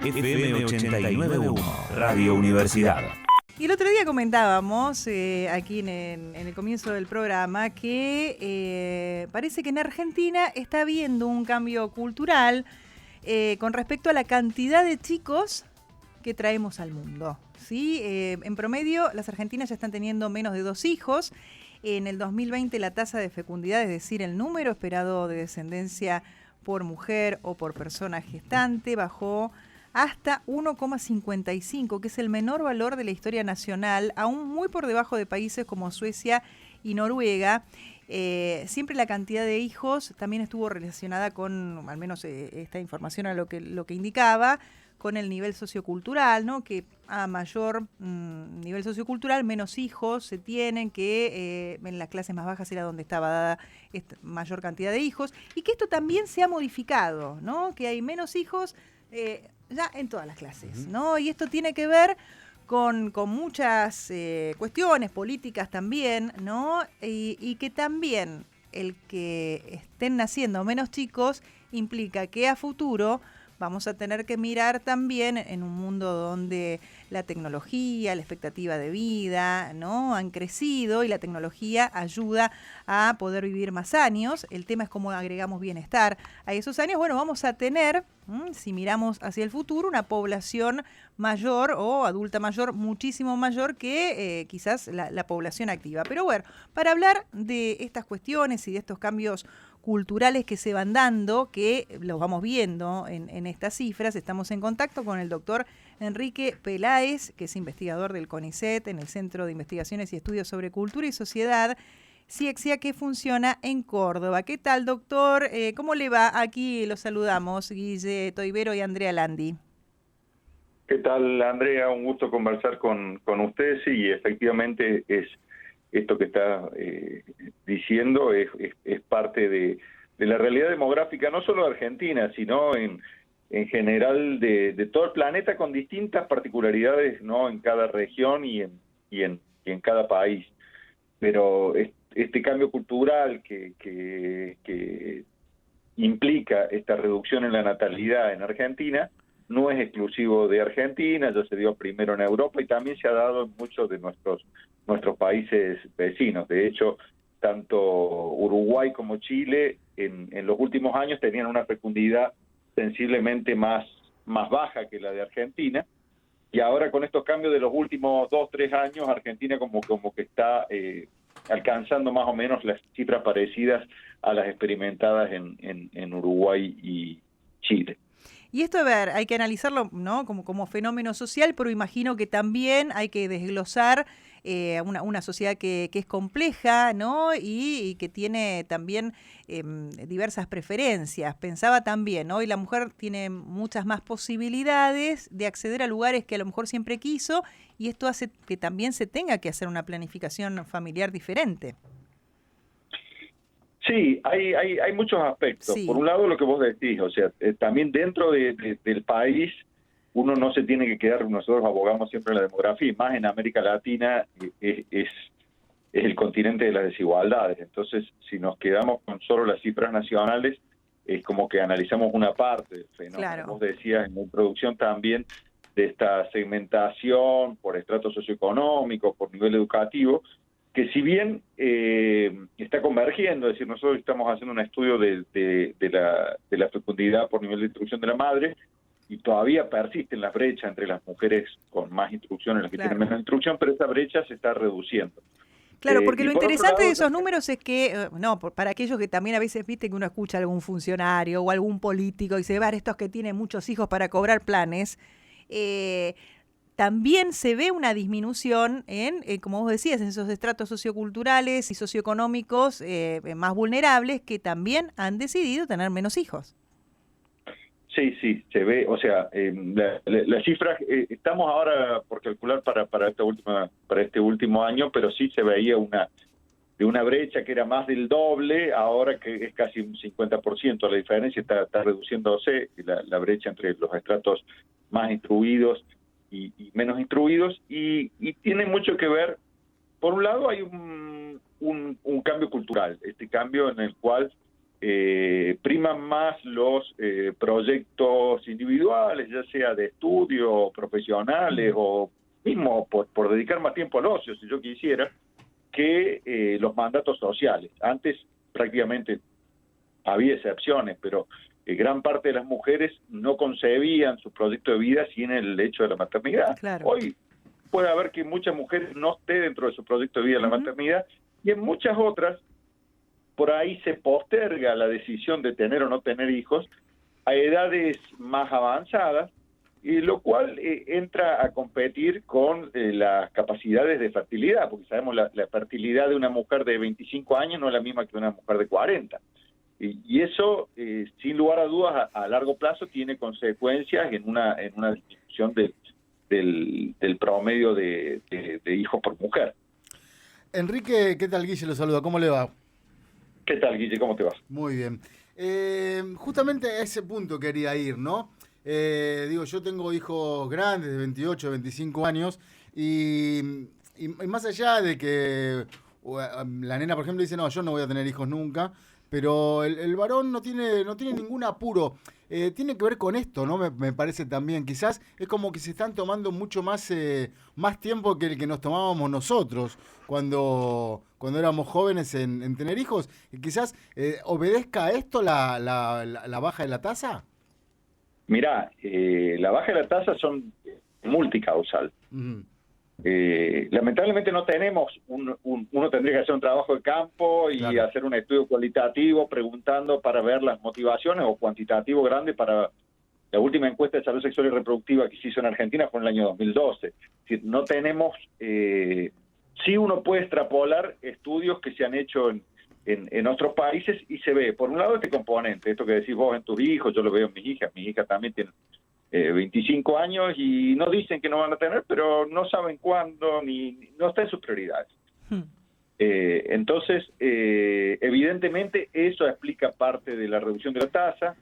FM 89.1, Radio Universidad. Y el otro día comentábamos aquí en el comienzo del programa que parece que en Argentina está habiendo un cambio cultural con respecto a la cantidad de chicos que traemos al mundo. ¿Sí? En promedio, las argentinas ya están teniendo menos de 2 hijos. En el 2020 la tasa de fecundidad, es decir, el número esperado de descendencia por mujer o por persona gestante, bajó hasta 1,55, que es el menor valor de la historia nacional, aún muy por debajo de países como Suecia y Noruega. Siempre la cantidad de hijos también estuvo relacionada con, al menos esta información a lo que indicaba, con el nivel sociocultural, ¿no? Que a mayor nivel sociocultural, menos hijos se tienen, que en las clases más bajas era donde estaba dada esta mayor cantidad de hijos, y que esto también se ha modificado, ¿no? Que hay menos hijos ya en todas las clases, ¿no? Y esto tiene que ver con muchas cuestiones políticas también, ¿no? Y que también el que estén naciendo menos chicos implica que a futuro vamos a tener que mirar también en un mundo donde la tecnología, la expectativa de vida, ¿no? Han crecido y la tecnología ayuda a poder vivir más años. El tema es cómo agregamos bienestar a esos años. Bueno, vamos a tener, si miramos hacia el futuro, una población mayor o adulta mayor, muchísimo mayor que quizás la población activa. Pero bueno, para hablar de estas cuestiones y de estos cambios culturales que se van dando, que los vamos viendo en estas cifras, estamos en contacto con el doctor Enrique Peláez, que es investigador del CONICET, en el Centro de Investigaciones y Estudios sobre Cultura y Sociedad, CIEXIA, que funciona en Córdoba. ¿Qué tal, doctor? ¿Cómo le va? Aquí los saludamos, Guille Toibero y Andrea Landi. ¿Qué tal, Andrea? Un gusto conversar con ustedes, y efectivamente es esto que está diciendo es parte de la realidad demográfica, no solo de Argentina, sino en general de todo el planeta, con distintas particularidades, ¿no? En cada región y en cada país. Pero este cambio cultural que implica esta reducción en la natalidad en Argentina no es exclusivo de Argentina, ya se dio primero en Europa y también se ha dado en muchos de nuestros países vecinos. De hecho, tanto Uruguay como Chile en los últimos años tenían una fecundidad sensiblemente más baja que la de Argentina, y ahora con estos cambios de los últimos 2-3 años, Argentina como que está alcanzando más o menos las cifras parecidas a las experimentadas en Uruguay y Chile. Y esto, a ver, hay que analizarlo, ¿no? como fenómeno social, pero imagino que también hay que desglosar una sociedad que es compleja, ¿no? Y que tiene también diversas preferencias. Pensaba también, ¿no? Hoy la mujer tiene muchas más posibilidades de acceder a lugares que a lo mejor siempre quiso, y esto hace que también se tenga que hacer una planificación familiar diferente. Sí, hay muchos aspectos. Sí. Por un lado, lo que vos decís, o sea, también dentro del país uno no se tiene que quedar. Nosotros abogamos siempre en la demografía, y más en América Latina es el continente de las desigualdades. Entonces, si nos quedamos con solo las cifras nacionales, es como que analizamos una parte del fenómeno. Claro. Vos decías en la introducción también de esta segmentación por estrato socioeconómico, por nivel educativo, que si bien está convergiendo, es decir, nosotros estamos haciendo un estudio de la fecundidad por nivel de instrucción de la madre, y todavía persisten las brechas entre las mujeres con más instrucción y las que tienen menos instrucción, pero esa brecha se está reduciendo. Claro, porque lo interesante lado, de esos números es que, para aquellos que también a veces viste que uno escucha a algún funcionario o algún político y se va a estos que tienen muchos hijos para cobrar planes, también se ve una disminución en, como vos decías, en esos estratos socioculturales y socioeconómicos más vulnerables, que también han decidido tener menos hijos. Sí, se ve, o sea, las cifras, estamos ahora por calcular para este último año, pero sí se veía una brecha que era más del doble, ahora que es casi un 50%. La diferencia está reduciéndose, la brecha entre los estratos más instruidos y menos instruidos, y tiene mucho que ver. Por un lado hay un cambio cultural, este cambio en el cual priman más los proyectos individuales, ya sea de estudio, profesionales o mismo por dedicar más tiempo al ocio, si yo quisiera, que los mandatos sociales. Antes prácticamente había excepciones, pero gran parte de las mujeres no concebían su proyecto de vida sin el hecho de la maternidad. Claro. Hoy puede haber que muchas mujeres no esté dentro de su proyecto de vida la maternidad, y en muchas otras por ahí se posterga la decisión de tener o no tener hijos a edades más avanzadas, y lo cual entra a competir con las capacidades de fertilidad, porque sabemos la fertilidad de una mujer de 25 años no es la misma que una mujer de 40. Y eso, sin lugar a dudas, a largo plazo tiene consecuencias en una disminución del promedio de hijos por mujer. Enrique, ¿qué tal? Guille lo saluda, ¿cómo le va? ¿Qué tal, Guille? ¿Cómo te va? Muy bien. Justamente a ese punto quería ir, ¿no? Yo tengo hijos grandes de 28, 25 años y más allá de que la nena, por ejemplo, dice, no, yo no voy a tener hijos nunca, pero el varón no tiene ningún apuro. Tiene que ver con esto, ¿no? Me parece también. Quizás es como que se están tomando mucho más tiempo que el que nos tomábamos nosotros cuando éramos jóvenes en tener hijos. Y quizás obedezca a esto la baja de la tasa. Mirá, la baja de la tasa son multicausal. Uh-huh. Lamentablemente no tenemos, uno tendría que hacer un trabajo de campo y claro, hacer un estudio cualitativo preguntando para ver las motivaciones, o cuantitativo grande para la última encuesta de salud sexual y reproductiva que se hizo en Argentina fue en el año 2012. Es decir, no tenemos, sí uno puede extrapolar estudios que se han hecho en otros países y se ve, por un lado, este componente, esto que decís vos en tus hijos, yo lo veo en mis hijas también tienen 25 años y no dicen que no van a tener, pero no saben cuándo, no está en sus prioridades. Entonces, evidentemente, eso explica parte de la reducción de la tasa.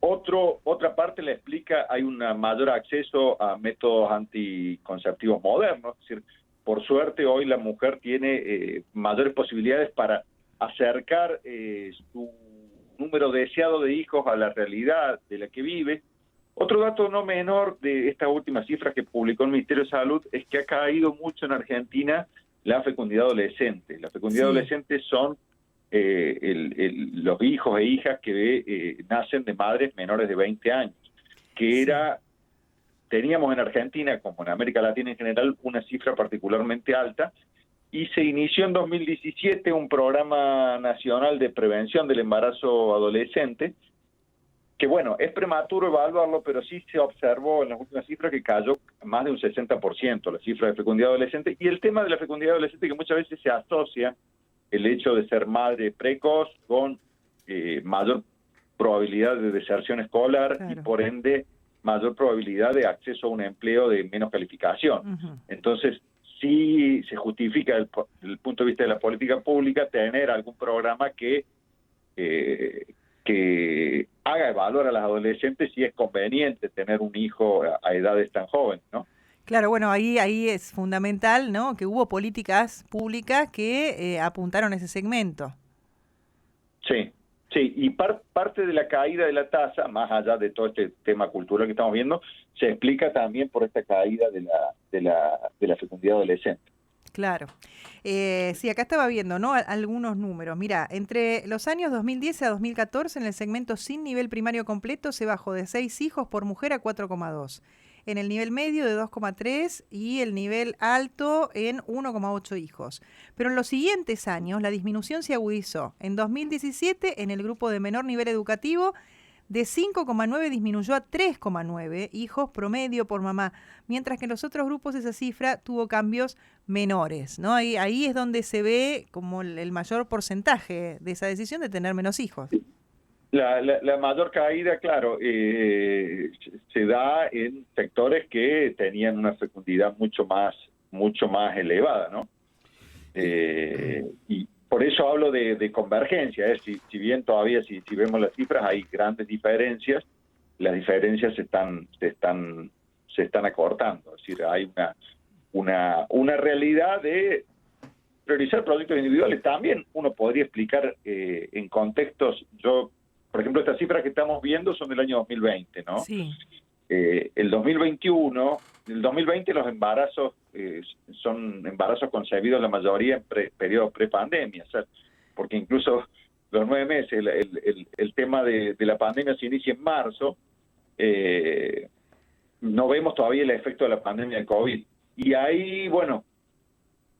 Otra parte la explica, hay un mayor acceso a métodos anticonceptivos modernos, es decir, por suerte hoy la mujer tiene mayores posibilidades para acercar su número deseado de hijos a la realidad de la que vive. Otro dato no menor de estas últimas cifras que publicó el Ministerio de Salud es que ha caído mucho en Argentina la fecundidad adolescente. La fecundidad adolescente son los hijos e hijas que nacen de madres menores de 20 años, que teníamos en Argentina, como en América Latina en general, una cifra particularmente alta, y se inició en 2017 un programa nacional de prevención del embarazo adolescente, que bueno, es prematuro evaluarlo, pero sí se observó en las últimas cifras que cayó más de un 60% la cifra de fecundidad adolescente, y el tema de la fecundidad adolescente que muchas veces se asocia el hecho de ser madre precoz con mayor probabilidad de deserción escolar, claro, y por ende mayor probabilidad de acceso a un empleo de menos calificación. Uh-huh. Entonces, sí se justifica desde el punto de vista de la política pública tener algún programa que haga evaluar a las adolescentes si es conveniente tener un hijo a edades tan jóvenes, ¿no? Claro, bueno, ahí es fundamental, ¿no?, que hubo políticas públicas que apuntaron a ese segmento. Sí, y parte de la caída de la tasa, más allá de todo este tema cultural que estamos viendo, se explica también por esta caída de la fecundidad adolescente. Claro. Sí, acá estaba viendo, ¿no?, algunos números. Mira, entre los años 2010 a 2014, en el segmento sin nivel primario completo se bajó de 6 hijos por mujer a 4,2. En el nivel medio de 2,3 y el nivel alto en 1,8 hijos. Pero en los siguientes años la disminución se agudizó. En 2017, en el grupo de menor nivel educativo, de 5,9 disminuyó a 3,9 hijos promedio por mamá, mientras que en los otros grupos esa cifra tuvo cambios menores, ¿no? Ahí es donde se ve como el mayor porcentaje de esa decisión de tener menos hijos. La mayor caída, claro, se da en sectores que tenían una fecundidad mucho más elevada, ¿no? Y por eso hablo de convergencia, si bien todavía si vemos las cifras hay grandes diferencias, las diferencias se están acortando, es decir, hay una realidad de priorizar proyectos individuales. También uno podría explicar en contextos, por ejemplo, estas cifras que estamos viendo son del año 2020, ¿no? Sí. El 2021, el 2020 los embarazos son embarazos concebidos la mayoría en periodo prepandemia, o sea, porque incluso los 9 meses, el tema de la pandemia se inicia en marzo, no vemos todavía el efecto de la pandemia del COVID. Y ahí, bueno,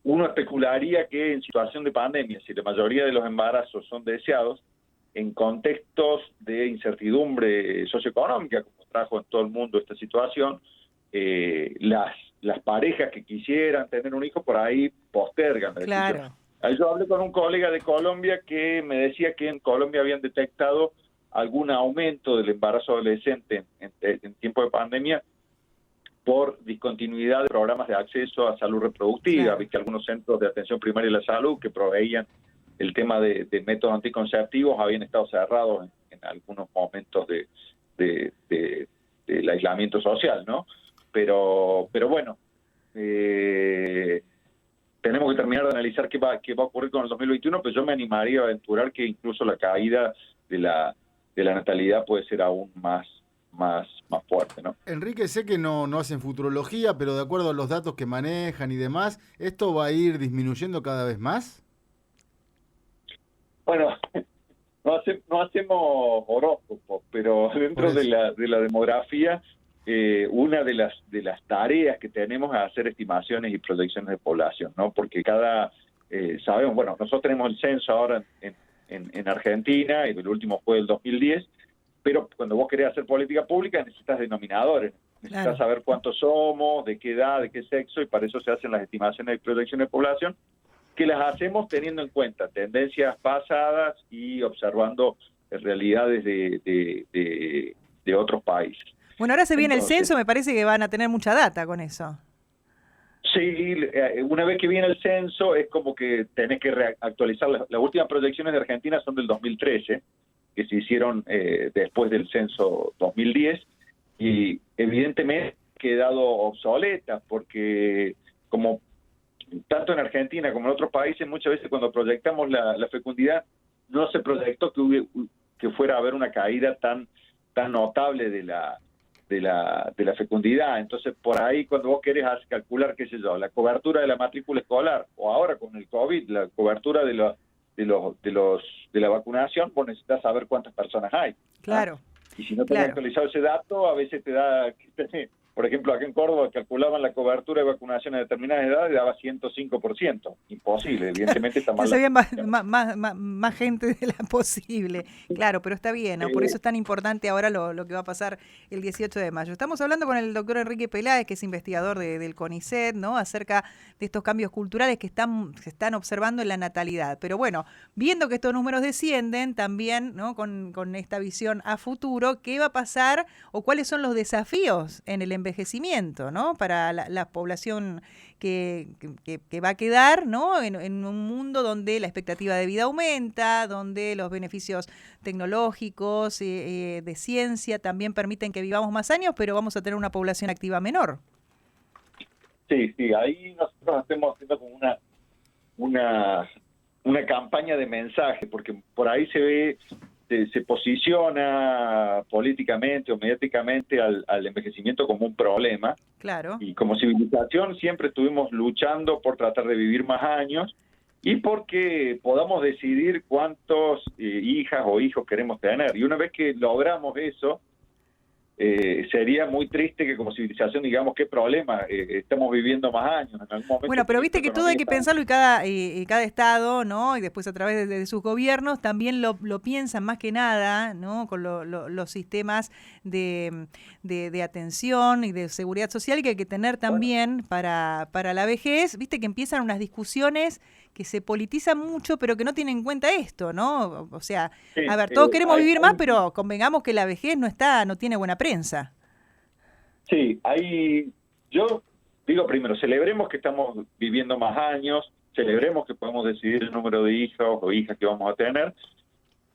uno especularía que en situación de pandemia, si la mayoría de los embarazos son deseados, en contextos de incertidumbre socioeconómica, como trajo en todo el mundo esta situación, las parejas que quisieran tener un hijo por ahí postergan la decisión. Claro. Ahí yo hablé con un colega de Colombia que me decía que en Colombia habían detectado algún aumento del embarazo adolescente en tiempo de pandemia por discontinuidad de programas de acceso a salud reproductiva. Claro. Viste, algunos centros de atención primaria de la salud que proveían el tema de métodos anticonceptivos habían estado cerrados en algunos momentos del aislamiento social, ¿no? Pero bueno, tenemos que terminar de analizar qué va a ocurrir con el 2021, pero yo me animaría a aventurar que incluso la caída de la natalidad puede ser aún más fuerte, ¿no? Enrique, sé que no hacen futurología, pero de acuerdo a los datos que manejan y demás, ¿esto va a ir disminuyendo cada vez más? Bueno, no hacemos horóscopos, pero dentro de la demografía, una de las tareas que tenemos es hacer estimaciones y proyecciones de población, ¿no? Porque sabemos, bueno, nosotros tenemos el censo ahora en Argentina, y el último fue el 2010, pero cuando vos querés hacer política pública necesitas denominadores, necesitas saber cuántos somos, de qué edad, de qué sexo, y para eso se hacen las estimaciones y proyecciones de población, que las hacemos teniendo en cuenta tendencias pasadas y observando realidades de otros países. Bueno, ahora se viene el censo, me parece que van a tener mucha data con eso. Sí, una vez que viene el censo es como que tenés que actualizar. Las últimas proyecciones de Argentina son del 2013, que se hicieron después del censo 2010, y evidentemente han quedado obsoletas, porque como tanto en Argentina como en otros países, muchas veces cuando proyectamos la fecundidad, no se proyectó que fuera a haber una caída tan notable de la fecundidad. Entonces, por ahí, cuando vos querés calcular, qué sé yo, la cobertura de la matrícula escolar, o ahora con el COVID, la cobertura de la vacunación, vos necesitas saber cuántas personas hay. Claro. Y si no tenés actualizado ese dato, a veces te da... Por ejemplo, acá en Córdoba calculaban la cobertura de vacunación a determinadas edades y daba 105%. Imposible, evidentemente está mal. Se había más gente de la posible. Claro, pero está bien, ¿no? Por eso es tan importante ahora lo que va a pasar el 18 de mayo. Estamos hablando con el doctor Enrique Peláez, que es investigador del CONICET, ¿no? Acerca de estos cambios culturales que se están observando en la natalidad. Pero bueno, viendo que estos números descienden, también, ¿no? Con esta visión a futuro, ¿qué va a pasar o cuáles son los desafíos en el envejecimiento, ¿no? Para la población que va a quedar, ¿no? En un mundo donde la expectativa de vida aumenta, donde los beneficios tecnológicos, de ciencia también permiten que vivamos más años, pero vamos a tener una población activa menor. Sí, ahí nosotros estamos haciendo como una campaña de mensaje, porque por ahí se posiciona políticamente o mediáticamente al envejecimiento como un problema. Claro. Y como civilización siempre estuvimos luchando por tratar de vivir más años y porque podamos decidir cuántos hijas o hijos queremos tener. Y una vez que logramos eso, sería muy triste que como civilización digamos qué problema, estamos viviendo más años en algún momento. Bueno, pero viste que todo hay que pensarlo y cada estado, ¿no? Y después a través de sus gobiernos también lo piensan más que nada, ¿no? Con los sistemas de atención y de seguridad social que hay que tener también para la vejez. Viste que empiezan unas discusiones que se politizan mucho, pero que no tienen en cuenta esto, ¿no? O sea, sí, a ver, todos queremos vivir más, pero convengamos que la vejez no tiene buena prensa. Sí, yo digo primero, celebremos que estamos viviendo más años, celebremos que podemos decidir el número de hijos o hijas que vamos a tener.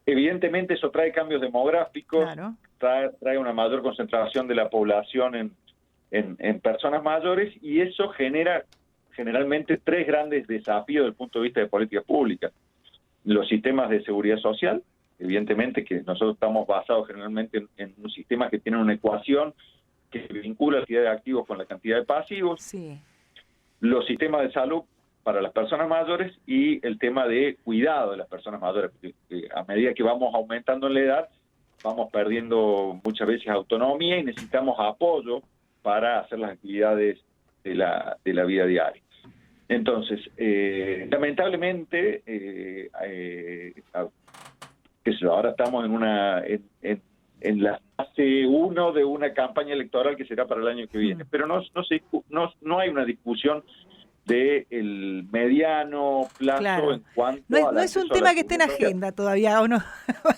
Evidentemente eso trae cambios demográficos, claro. trae una mayor concentración de la población en personas mayores, y eso genera generalmente tres grandes desafíos desde el punto de vista de políticas públicas. Los sistemas de seguridad social, evidentemente que nosotros estamos basados generalmente en un sistema que tiene una ecuación que vincula la cantidad de activos con la cantidad de pasivos. Sí. Los sistemas de salud para las personas mayores y el tema de cuidado de las personas mayores, porque a medida que vamos aumentando en la edad, vamos perdiendo muchas veces autonomía y necesitamos apoyo para hacer las actividades de la vida diaria. Entonces, lamentablemente, ahora estamos en la fase 1 de una campaña electoral que será para el año que viene, pero no hay una discusión del mediano plazo, claro, en cuanto no es un tema que esté en agenda todavía, ¿o no?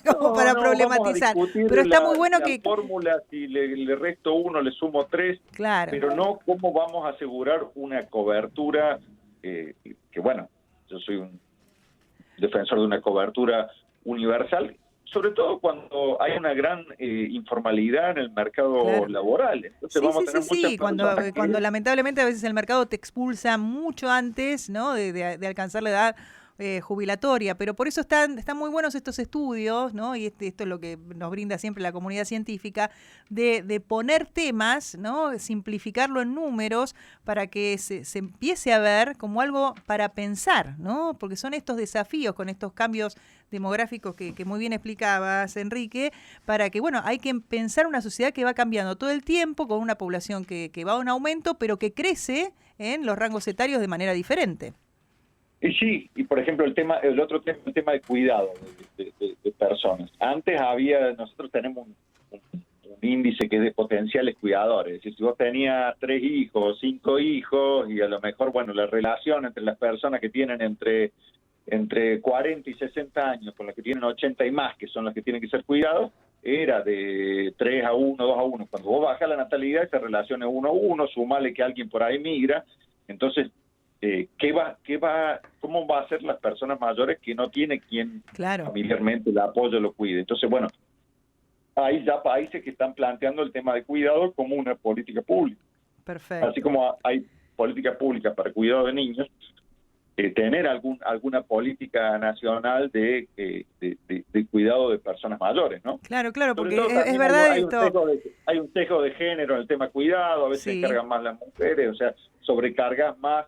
Como para problematizar, pero está muy bueno que... fórmula, si le resto 1, le sumo 3, claro, pero no cómo vamos a asegurar una cobertura, que bueno, yo soy un defensor de una cobertura universal, sobre todo cuando hay una gran informalidad en el mercado, claro, laboral. Entonces vamos a tener muchas cuando lamentablemente a veces el mercado te expulsa mucho antes, ¿no?, de alcanzar la edad jubilatoria, pero por eso están muy buenos estos estudios, ¿no? Y esto es lo que nos brinda siempre la comunidad científica, de poner temas, ¿no?, simplificarlo en números para que se empiece a ver como algo para pensar, ¿no? Porque son estos desafíos con estos cambios demográficos que muy bien explicabas, Enrique, para que, bueno, hay que pensar una sociedad que va cambiando todo el tiempo, con una población que va a un aumento, pero que crece en los rangos etarios de manera diferente. Y sí, y por ejemplo el tema de cuidado de personas. Antes nosotros tenemos un índice que es de potenciales cuidadores. Es decir, si vos tenías 3 hijos, 5 hijos, y a lo mejor, bueno, la relación entre las personas que tienen entre 40 y 60 años, con las que tienen 80 y más, que son las que tienen que ser cuidados, era de 3 a 1, 2 a 1. Cuando vos bajás la natalidad, esa relación es 1 a 1, sumale que alguien por ahí migra, entonces... ¿cómo va a ser las personas mayores que no tiene quien, claro, familiarmente la apoye o lo cuide? Entonces, bueno, hay ya países que están planteando el tema de cuidado como una política pública. Perfecto. Así como hay políticas públicas para cuidado de niños, tener alguna política nacional de cuidado de personas mayores, ¿no? Claro, porque es verdad esto. Hay un sesgo de género en el tema cuidado, a veces se encargan más las mujeres, o sea, sobrecargas más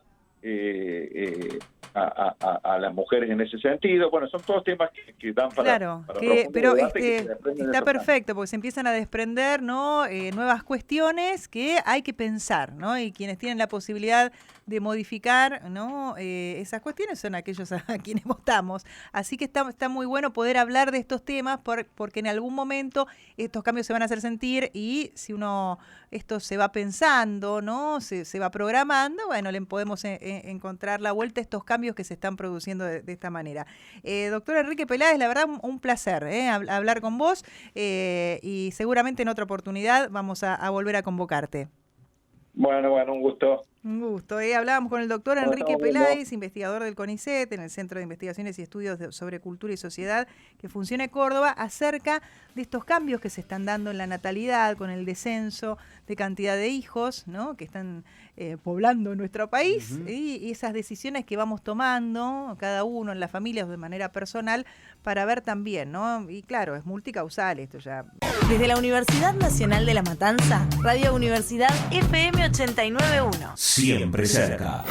a las mujeres en ese sentido. Bueno, son todos temas que dan para... Claro, pero está perfecto, porque se empiezan a desprender, ¿no?, nuevas cuestiones que hay que pensar, ¿no? Y quienes tienen la posibilidad de modificar, ¿no?, esas cuestiones son aquellos a quienes votamos. Así que está muy bueno poder hablar de estos temas porque en algún momento estos cambios se van a hacer sentir y si esto se va pensando, ¿no?, se va programando, bueno, le podemos encontrar la vuelta a estos cambios que se están produciendo de esta manera. Doctor Enrique Peláez, la verdad un placer hablar con vos y seguramente en otra oportunidad vamos a volver a convocarte. Bueno, un gusto. Un gusto. Hablábamos con el doctor Enrique Peláez, investigador del CONICET, en el Centro de Investigaciones y Estudios sobre Cultura y Sociedad, que funciona en Córdoba, acerca de estos cambios que se están dando en la natalidad, con el descenso de cantidad de hijos, ¿no?, que están poblando nuestro país, y esas decisiones que vamos tomando, cada uno en las familias o de manera personal, para ver también, ¿no? Y claro, es multicausal esto ya. Desde la Universidad Nacional de La Matanza, Radio Universidad FM 89.1. Siempre cerca.